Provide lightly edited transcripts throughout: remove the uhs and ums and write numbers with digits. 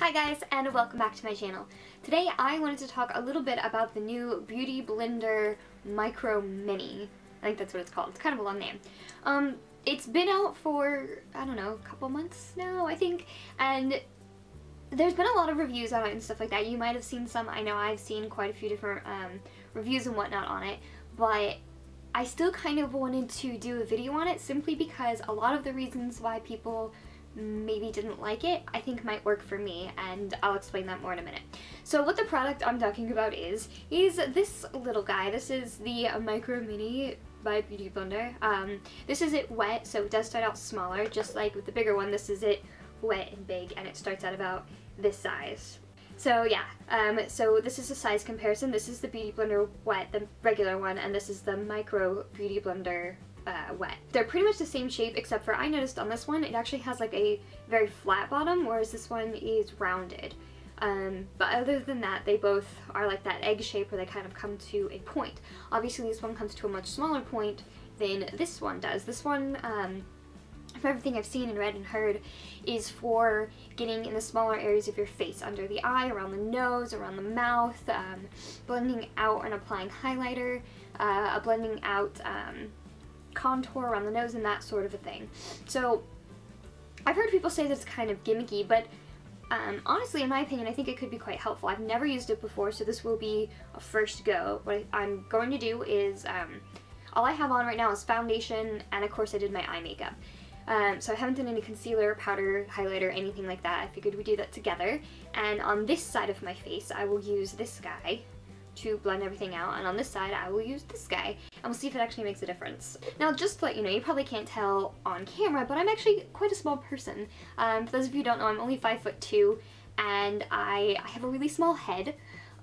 Hi guys, and welcome back to my channel. Today I wanted to talk a little bit about the new Beauty Blender Micro Mini. I think that's what it's called. It's kind of a long name. It's been out for, I don't know, a couple months now, I think, and there's been a lot of reviews on it and stuff like that. You might have seen some. I know I've seen quite a few different reviews and whatnot on it, but I still kind of wanted to do a video on it simply because a lot of the reasons why people maybe didn't like it, I think might work for me, and I'll explain that more in a minute. So what the product I'm talking about is this little guy. This is the Micro Mini by Beauty Blender. This is it wet, so it does start out smaller, just like with the bigger one. This is it wet and big, and it starts at about this size. So yeah, so this is a size comparison. This is the Beauty Blender wet, the regular one, and this is the Micro Beauty Blender wet. They're pretty much the same shape, except for I noticed on this one it actually has like a very flat bottom, whereas this one is rounded. But other than that, they both are like that egg shape where they kind of come to a point. Obviously this one comes to a much smaller point than this one does. This one, from everything I've seen and read and heard, is for getting in the smaller areas of your face, under the eye, around the nose, around the mouth, blending out and applying highlighter, blending out contour around the nose and that sort of a thing. So I've heard people say that it's kind of gimmicky, but honestly, in my opinion, I think it could be quite helpful. I've never used it before, so this will be a first go. What I'm going to do is, all I have on right now is foundation, and of course I did my eye makeup. So I haven't done any concealer, powder, highlighter, anything like that. I figured we'd do that together. And on this side of my face, I will use this guy to blend everything out, and on this side I will use this guy, and we'll see if it actually makes a difference. Now, just to let you know, you probably can't tell on camera, but I'm actually quite a small person. For those of you who don't know, I'm only 5'2", and I have a really small head.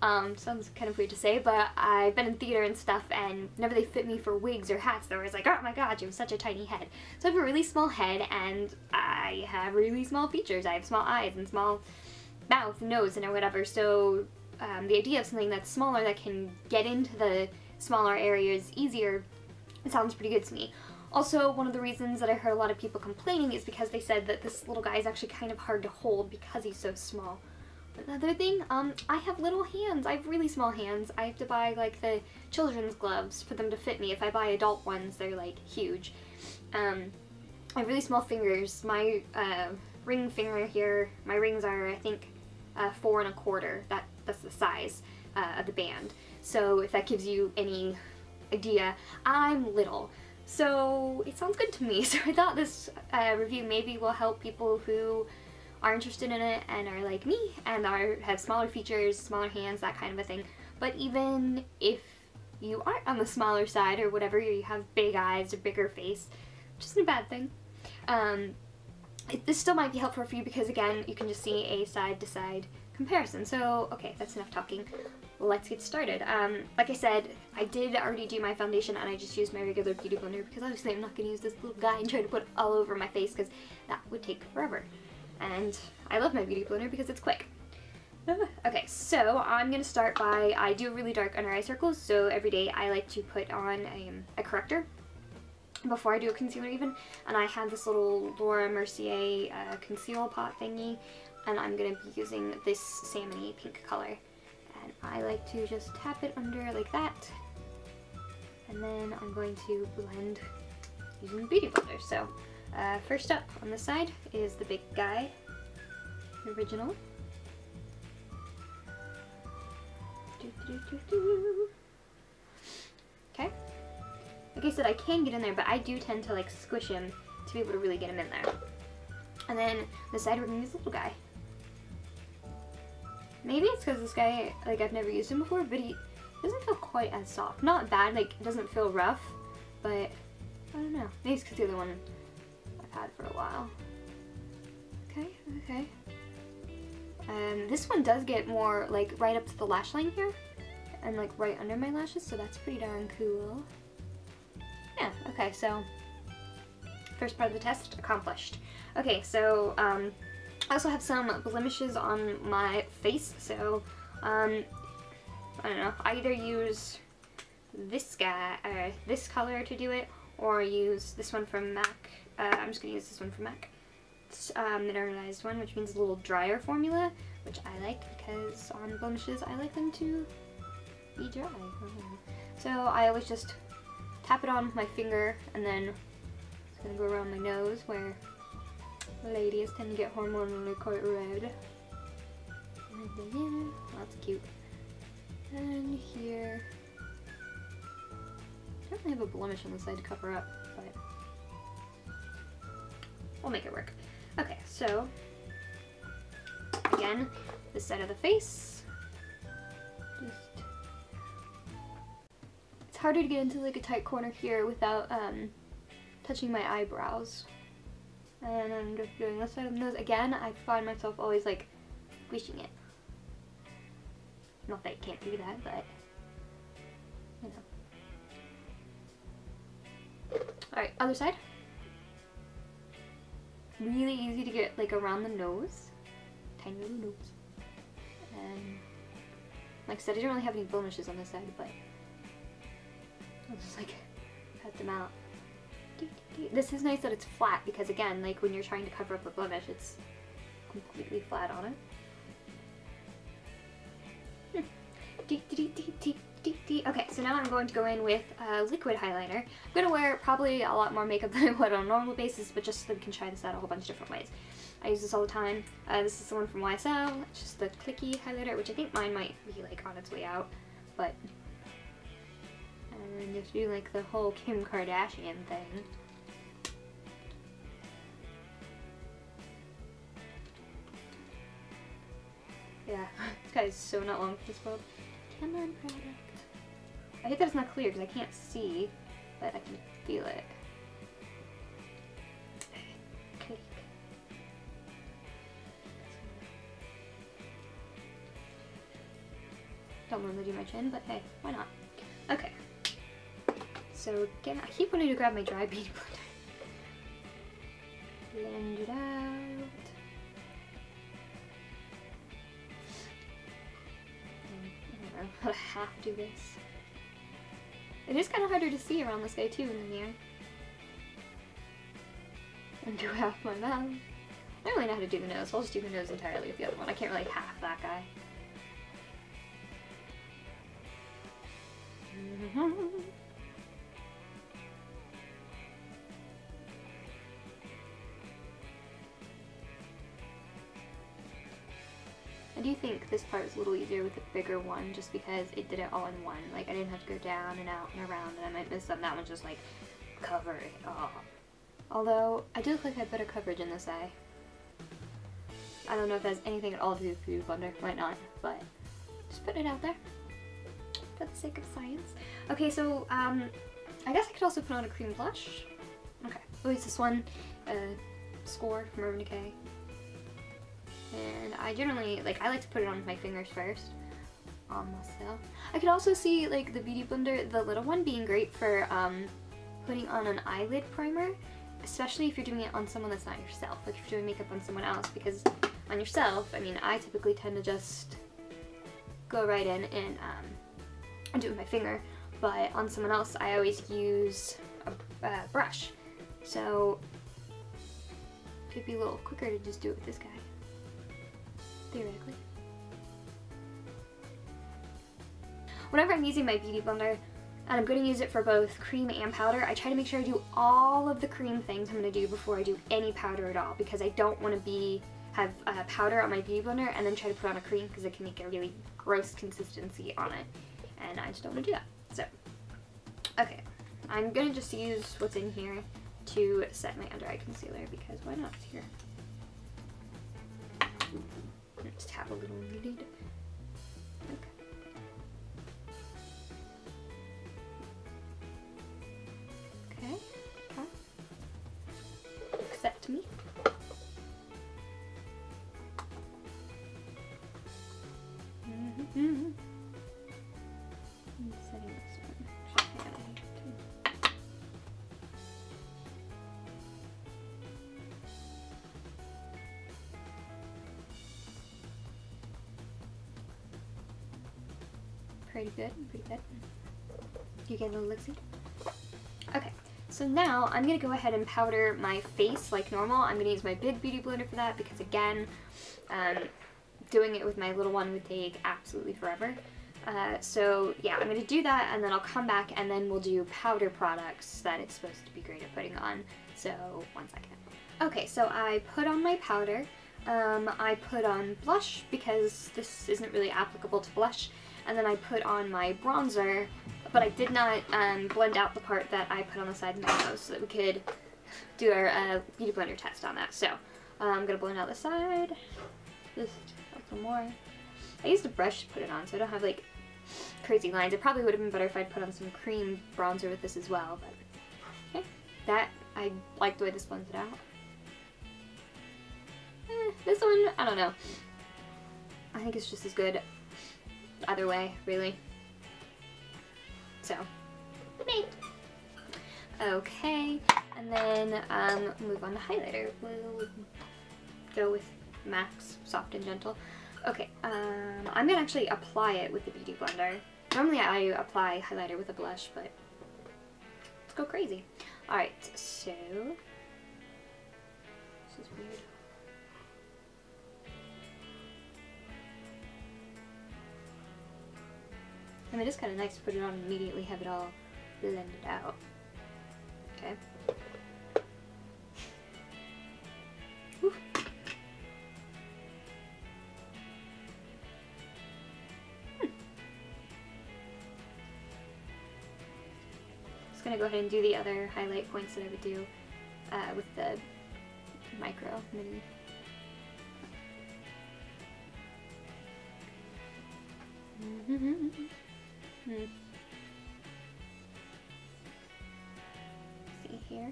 Sounds kind of weird to say, but I've been in theater and stuff, and whenever they fit me for wigs or hats, they're always like, oh my god, you have such a tiny head. So I have a really small head, and I have really small features. I have small eyes and small mouth, nose, and whatever, so the idea of something that's smaller that can get into the smaller areas easier, it sounds pretty good to me. Also, one of the reasons that I heard a lot of people complaining is because they said that this little guy is actually kind of hard to hold because he's so small. But another thing, I have little hands. I have really small hands. I have to buy like the children's gloves for them to fit me. If I buy adult ones, they're like huge. I have really small fingers. My ring finger here, my rings are, I think, 4 1/4. That's the size of the band. So if that gives you any idea, I'm little. So it sounds good to me. So I thought this review maybe will help people who are interested in it and are like me and have smaller features, smaller hands, that kind of a thing. But even if you aren't on the smaller side or whatever, you have big eyes or bigger face, which isn't a bad thing. This still might be helpful for you because, again, you can just see a side-to-side comparison. So, okay, that's enough talking. Let's get started. Like I said, I did already do my foundation, and I just used my regular Beauty Blender because obviously I'm not going to use this little guy and try to put it all over my face because that would take forever. And I love my Beauty Blender because it's quick. Okay, so I'm going to start by, I do really dark under eye circles, so every day I like to put on a corrector before I do a concealer even, and I have this little Laura Mercier conceal pot thingy, and I'm going to be using this salmon-y pink color, and I like to just tap it under like that, and then I'm going to blend using the Beauty Blender. So first up on this side is the big guy, the original. Okay. Like I said, I can get in there, but I do tend to like squish him to be able to really get him in there. And then the side we're going to use the little guy. Maybe it's because this guy, like, I've never used him before, but he doesn't feel quite as soft. Not bad, like, it doesn't feel rough, but I don't know. Maybe it's because the other one I've had for a while. Okay, okay. This one does get more, like, right up to the lash line here, and, like, right under my lashes, so that's pretty darn cool. Yeah, okay, so first part of the test accomplished. Okay, so I also have some blemishes on my face, so I don't know, I either use this guy, this color to do it, or use this one from MAC. I'm just going to use this one from MAC mineralized one, which means a little drier formula, which I like because on blemishes I like them to be dry. So I always just tap it on with my finger, and then it's gonna go around my nose where ladies tend to get hormonally quite red. Oh, that's cute. And here, I definitely have a blemish on the side to cover up, but we'll make it work. Okay, so again, this side of the face. It's harder to get into like a tight corner here without touching my eyebrows. And I'm just doing this side of the nose. Again, I find myself always like squishing it. Not that I can't do that, but you know. Alright, other side. Really easy to get like around the nose. Tiny little nose. And like I said, I don't really have any blemishes on this side, but I'll just like cut them out. This is nice that it's flat because again, like when you're trying to cover up a blemish, it's completely flat on it. Okay, so now I'm going to go in with liquid eyeliner. I'm going to wear probably a lot more makeup than I would on a normal basis, but just so that we can try this out a whole bunch of different ways. I use this all the time. This is the one from YSL. It's just the clicky highlighter, which I think mine might be like on its way out, but and just do like the whole Kim Kardashian thing. Yeah, this guy is so not long for this world. Come on, product. I hate that it's not clear because I can't see, but I can feel it. Click. Don't normally do my chin, but hey, why not? Okay. So again, I keep wanting to grab my dry beauty blender. Blend it out. I don't know how to half do this. It is kind of harder to see around this guy too in the mirror. And do half my mouth. I don't really know how to do the nose, so I'll just do the nose entirely with the other one. I can't really half that guy. I do think this part is a little easier with a bigger one just because it did it all in one. Like I didn't have to go down and out and around and I might miss some. That one's just like cover it all. Although I do look like I have better coverage in this eye. I don't know if that has anything at all to do with Beauty Blender. Might not, but just put it out there for the sake of science. Okay, so I guess I could also put on a cream blush. Okay, I'll use this one, Score from Urban Decay. And I generally, I like to put it on with my fingers first on myself. I could also see, like, the Beauty Blender, the little one, being great for putting on an eyelid primer, especially if you're doing it on someone that's not yourself. Like, if you're doing makeup on someone else, because on yourself, I mean, I typically tend to just go right in and do it with my finger, but on someone else, I always use a brush. So, it'd be a little quicker to just do it with this guy. Theoretically. Whenever I'm using my Beauty Blender, and I'm going to use it for both cream and powder, I try to make sure I do all of the cream things I'm going to do before I do any powder at all, because I don't want to have powder on my Beauty Blender and then try to put on a cream because it can make a really gross consistency on it, and I just don't want to do that. So, okay, I'm going to just use what's in here to set my under eye concealer, because why not? Here. Just tap a little lid. Okay. Okay. Accept me. Mm-hmm. I'm setting this one. Pretty good, pretty good. You get a little look-see? Okay, So now I'm going to go ahead and powder my face like normal. I'm going to use my big beauty blender for that because, again, doing it with my little one would take absolutely forever. So yeah, I'm going to do that, and then I'll come back and then we'll do powder products that it's supposed to be great at putting on. So 1 second. Okay, so I put on my powder. I put on blush because this isn't really applicable to blush, and then I put on my bronzer, but I did not blend out the part that I put on the side of my nose so that we could do our beauty blender test on that. So I'm going to blend out the side, just a little more. I used a brush to put it on so I don't have like crazy lines. It probably would have been better if I'd put on some cream bronzer with this as well, but okay. That, I like the way this blends it out. This one, I don't know. I think it's just as good either way, really. So, me. Okay, and then move on to highlighter. We'll go with Max Soft and Gentle. Okay, I'm gonna actually apply it with the Beauty Blender. Normally I apply highlighter with a blush, but let's go crazy. Alright, so this is weird. I mean, it's kind of nice to put it on and immediately have it all blended out. Okay. Whew. Just gonna go ahead and do the other highlight points that I would do with the micro mini. See here.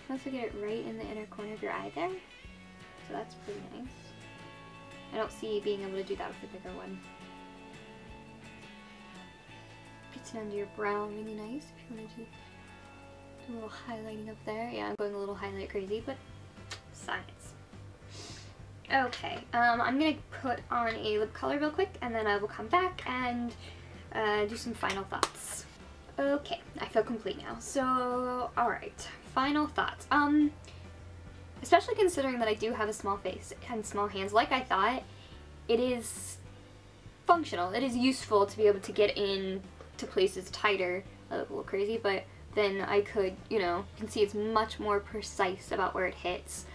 Also get it right in the inner corner of your eye there. So that's pretty nice. I don't see being able to do that with the bigger one. Gets it under your brow really nice if you want to do a little highlighting up there. Yeah, I'm going a little highlight crazy, but science. Okay, I'm going to put on a lip color real quick, and then I will come back and do some final thoughts. Okay, I feel complete now. So, alright, final thoughts. Especially considering that I do have a small face and small hands, like I thought, it is functional. It is useful to be able to get in to places tighter. I look a little crazy, but then I could, you know, you can see it's much more precise about where it hits.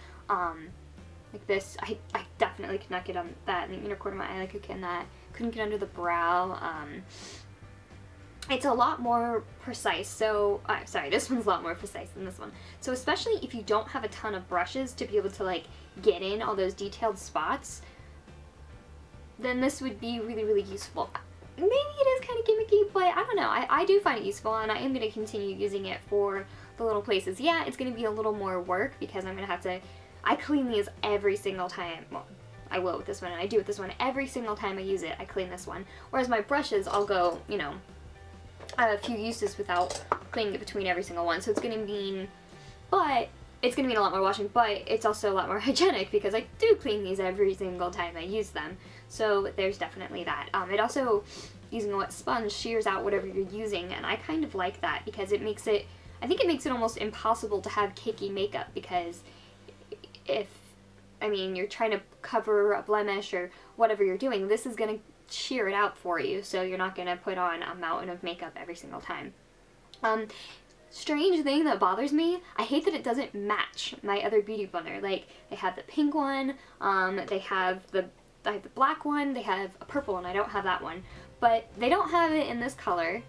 Like this, I definitely could not get on that in the inner corner of my eye like I can that. Couldn't get under the brow. It's a lot more precise, so, sorry, this one's a lot more precise than this one. So especially if you don't have a ton of brushes to be able to like get in all those detailed spots, then this would be really, really useful. Maybe it is kind of gimmicky, but I don't know. I do find it useful, and I am going to continue using it for the little places. Yeah, it's going to be a little more work because I'm going to have to, I clean these every single time. Well, I will with this one, and I do with this one. Every single time I use it, I clean this one. Whereas my brushes, I'll go, you know, a few uses without cleaning it between every single one. So it's going to mean, but it's going to mean a lot more washing, but it's also a lot more hygienic because I do clean these every single time I use them. So there's definitely that. It also, using a wet sponge, shears out whatever you're using, and I kind of like that because it makes it, I think it makes it almost impossible to have cakey makeup because if, I mean, you're trying to cover a blemish or whatever you're doing, this is going to shear it out for you, so you're not going to put on a mountain of makeup every single time. Strange thing that bothers me, I hate that it doesn't match my other beauty blender. Like, they have the pink one, they have the black one, they have a purple one, I don't have that one. But they don't have it in this color,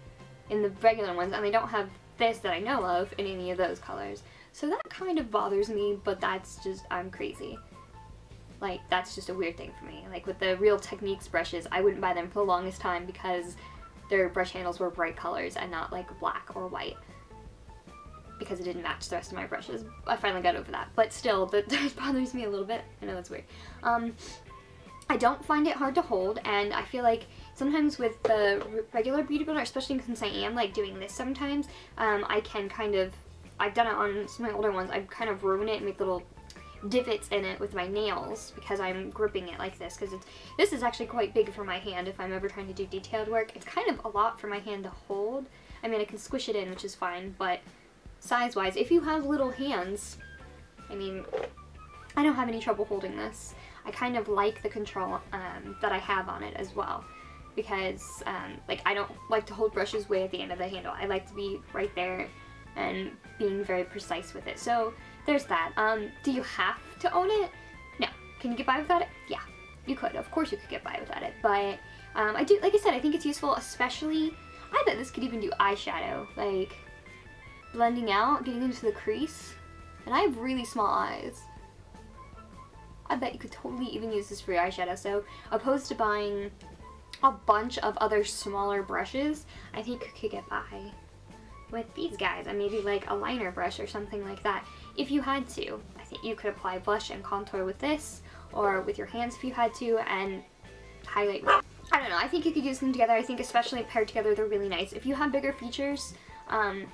in the regular ones, and they don't have this that I know of in any of those colors. So that kind of bothers me, but that's just, I'm crazy. Like, that's just a weird thing for me. Like, with the Real Techniques brushes, I wouldn't buy them for the longest time because their brush handles were bright colors and not, like, black or white. Because it didn't match the rest of my brushes. I finally got over that. But still, that bothers me a little bit. I know that's weird. I don't find it hard to hold, and I feel like sometimes with the regular beauty blender, especially since I am, like, doing this sometimes, I can kind of, I've done it on some of my older ones, I kind of ruin it and make little divots in it with my nails because I'm gripping it like this, because this is actually quite big for my hand if I'm ever trying to do detailed work. It's kind of a lot for my hand to hold. I mean, I can squish it in, which is fine, but size-wise. If you have little hands, I mean, I don't have any trouble holding this. I kind of like the control that I have on it as well, because like, I don't like to hold brushes way at the end of the handle. I like to be right there and being very precise with it. So there's that. Do you have to own it? No. Can you get by without it? Yeah, you could. Of course you could get by without it, but I do, like I said, I think it's useful, especially, I bet this could even do eyeshadow, like blending out, getting into the crease, and I have really small eyes. I bet you could totally even use this for your eyeshadow, so opposed to buying a bunch of other smaller brushes, I think you could get by with these guys, and maybe like a liner brush or something like that, if you had to. I think you could apply blush and contour with this, or with your hands if you had to, and highlight. I don't know, I think you could use them together. I think especially paired together they're really nice. If you have bigger features, and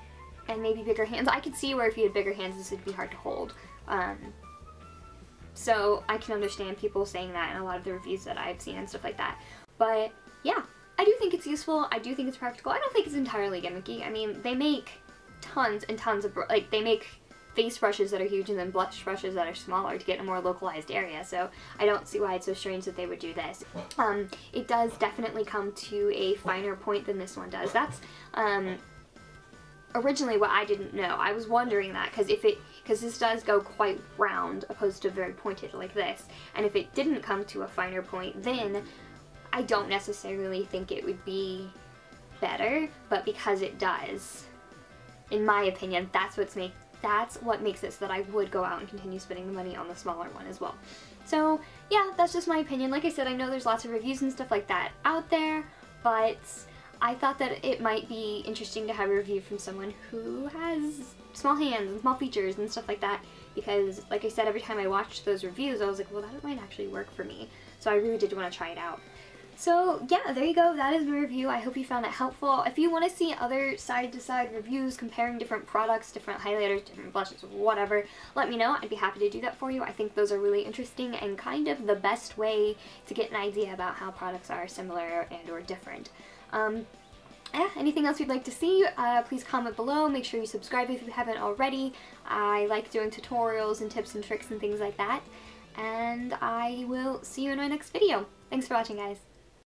maybe bigger hands, I could see where if you had bigger hands this would be hard to hold. So I can understand people saying that in a lot of the reviews that I've seen and stuff like that. But yeah, I do think it's useful, I do think it's practical. I don't think it's entirely gimmicky. I mean, they make tons and tons of, like, they make face brushes that are huge and then blush brushes that are smaller to get in a more localized area, so I don't see why it's so strange that they would do this. It does definitely come to a finer point than this one does. That's originally what I didn't know. I was wondering that, because this does go quite round opposed to very pointed like this, and if it didn't come to a finer point, then I don't necessarily think it would be better, but because it does, in my opinion, that's what makes it so that I would go out and continue spending the money on the smaller one as well. So yeah, that's just my opinion. Like I said, I know there's lots of reviews and stuff like that out there, but I thought that it might be interesting to have a review from someone who has small hands and small features and stuff like that, because like I said, every time I watched those reviews I was like, well, that might actually work for me. So I really did want to try it out. So yeah, there you go, that is my review. I hope you found it helpful. If you want to see other side-to-side reviews comparing different products, different highlighters, different blushes, whatever, let me know. I'd be happy to do that for you. I think those are really interesting and kind of the best way to get an idea about how products are similar and or different. Yeah, anything else you'd like to see, please comment below. Make sure you subscribe if you haven't already. I like doing tutorials and tips and tricks and things like that. And I will see you in my next video. Thanks for watching, guys.